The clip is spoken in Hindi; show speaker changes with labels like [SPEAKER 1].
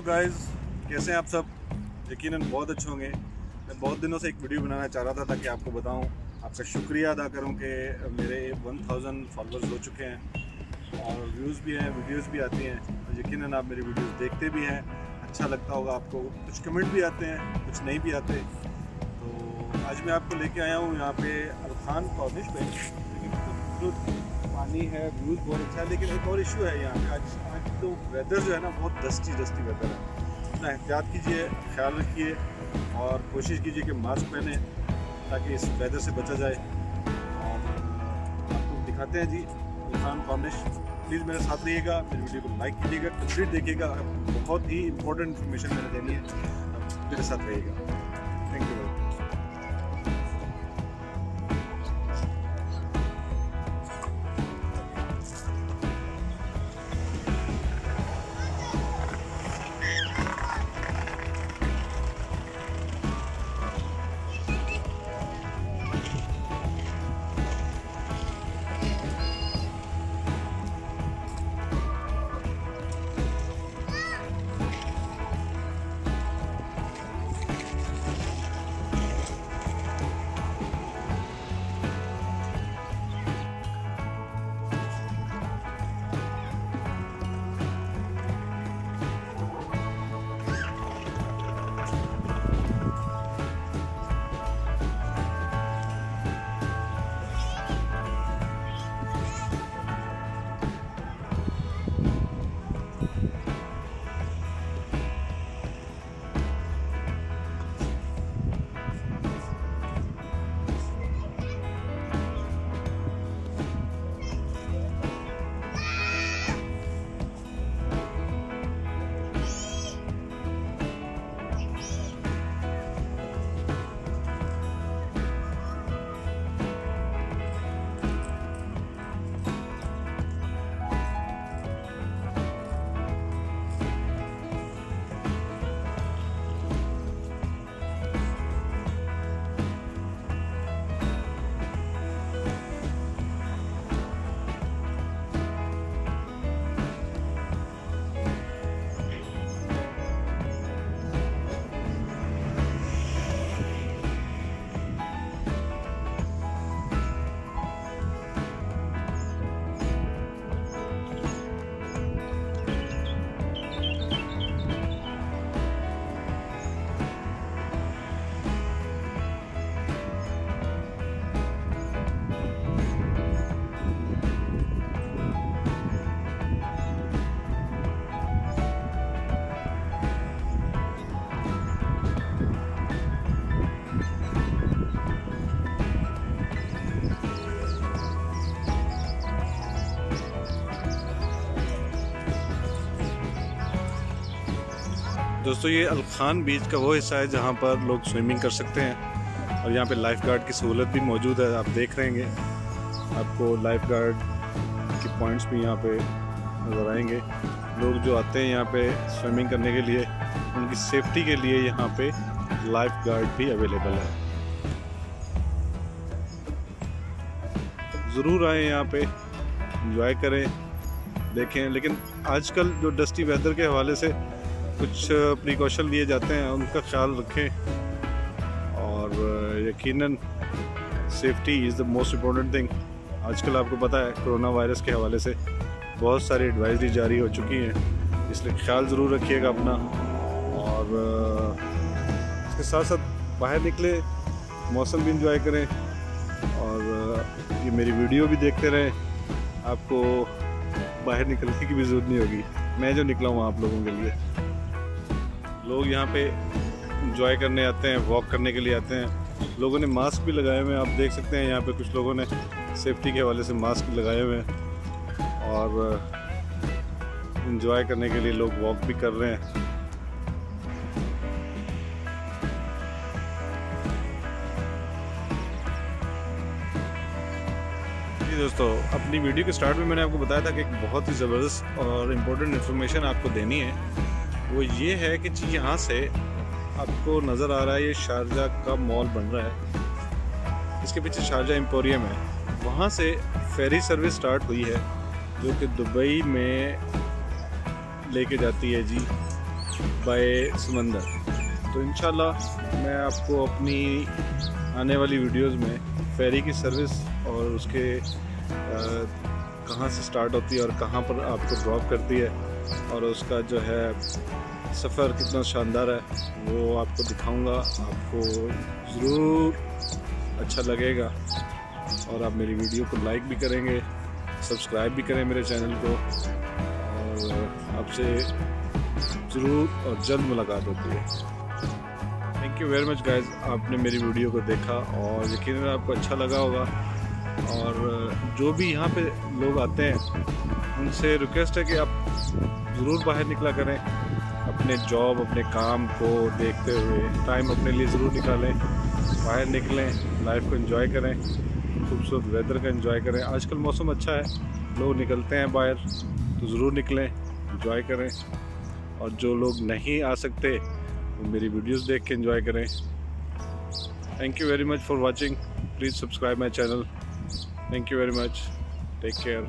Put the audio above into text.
[SPEAKER 1] गाइस, कैसे हैं आप सब? यकीनन बहुत अच्छे होंगे। मैं बहुत दिनों से एक वीडियो बनाना चाह रहा था ताकि आपको बताऊं, आपका शुक्रिया अदा करूं कि मेरे 1000 फॉलोअर्स हो चुके हैं और व्यूज़ भी हैं, वीडियोस भी आती हैं। तो यकीनन आप मेरी वीडियोस देखते भी हैं, अच्छा लगता होगा आपको। कुछ कमेंट भी आते हैं, कुछ नहीं भी आते। तो आज मैं आपको लेके आया हूँ यहाँ पे अलखान कॉर्निश पे। लेकिन पानी है, व्यूज़ बहुत अच्छा है, लेकिन एक और इशू है यहाँ पे। आज तो वेदर जो है ना, बहुत डस्टी वेदर है। अपना एहतियात कीजिए, ख्याल रखिए और कोशिश कीजिए कि मास्क पहने ताकि इस वेदर से बचा जाए। और आपको दिखाते हैं जी अलखान कॉर्निश। प्लीज़ मेरे साथ रहिएगा, मेरी वीडियो को लाइक कीजिएगा, कंप्लीट देखिएगा। बहुत ही इंपॉर्टेंट इन्फॉर्मेशन मैंने देनी है, मेरे साथ रहिएगा। Thank you. दोस्तों, ये अलखान बीच का वो हिस्सा है जहाँ पर लोग स्विमिंग कर सकते हैं और यहाँ पे लाइफ गार्ड की सहूलत भी मौजूद है। आप देख रहे हैं, आपको लाइफ गार्ड के पॉइंट्स भी यहाँ पे नज़र आएंगे। लोग जो आते हैं यहाँ पे स्विमिंग करने के लिए, उनकी सेफ्टी के लिए यहाँ पे लाइफ गार्ड भी अवेलेबल है। ज़रूर आएँ यहाँ पे, एंजॉय करें, देखें। लेकिन आजकल जो डस्टी वेदर के हवाले से कुछ प्रिकॉशन लिए जाते हैं, उनका ख्याल रखें और यकीनन safety is the most important thing. आजकल आपको पता है कोरोना वायरस के हवाले से बहुत सारी एडवाइजरी जारी हो चुकी हैं, इसलिए ख्याल ज़रूर रखिएगा अपना। और इसके साथ साथ बाहर निकले, मौसम भी इंजॉय करें और ये मेरी वीडियो भी देखते रहें। आपको बाहर निकलने की भी ज़रूरत नहीं होगी, मैं जो निकला हूँ आप लोगों के लिए। लोग यहाँ पे एंजॉय करने आते हैं, वॉक करने के लिए आते हैं। लोगों ने मास्क भी लगाए हुए हैं, आप देख सकते हैं यहाँ पे कुछ लोगों ने सेफ्टी के हवाले से मास्क भी लगाए हुए हैं और एंजॉय करने के लिए लोग वॉक भी कर रहे हैं। जी दोस्तों, अपनी वीडियो के स्टार्ट में मैंने आपको बताया था कि एक बहुत ही ज़बरदस्त और इम्पोर्टेंट इन्फॉर्मेशन आपको देनी है। वो ये है कि जी यहाँ से आपको नज़र आ रहा है, ये शारजा का मॉल बन रहा है, इसके पीछे शारजा एम्पोरियम है। वहाँ से फेरी सर्विस स्टार्ट हुई है जो कि दुबई में लेके जाती है जी बाय समंदर। तो इंशाल्लाह मैं आपको अपनी आने वाली वीडियोस में फेरी की सर्विस और उसके कहाँ से स्टार्ट होती है और कहाँ पर आपको ड्रॉप करती है और उसका जो है सफ़र कितना शानदार है वो आपको दिखाऊंगा। आपको ज़रूर अच्छा लगेगा और आप मेरी वीडियो को लाइक भी करेंगे, सब्सक्राइब भी करें मेरे चैनल को, और आपसे ज़रूर और जल्द मुलाकात होती है। Thank you very much guys, आपने मेरी वीडियो को देखा और यकीनन आपको अच्छा लगा होगा। और जो भी यहाँ पे लोग आते हैं उनसे रिक्वेस्ट है कि आप ज़रूर बाहर निकला करें, अपने जॉब अपने काम को देखते हुए टाइम अपने लिए ज़रूर निकालें, बाहर निकलें, लाइफ को एंजॉय करें, खूबसूरत वेदर का एंजॉय करें। आजकल मौसम अच्छा है, लोग निकलते हैं बाहर, तो ज़रूर निकलें, एंजॉय करें। और जो लोग नहीं आ सकते वो मेरी वीडियोस देख के एंजॉय करें। Thank you very much for watching, please subscribe my channel. Thank you very much, take care.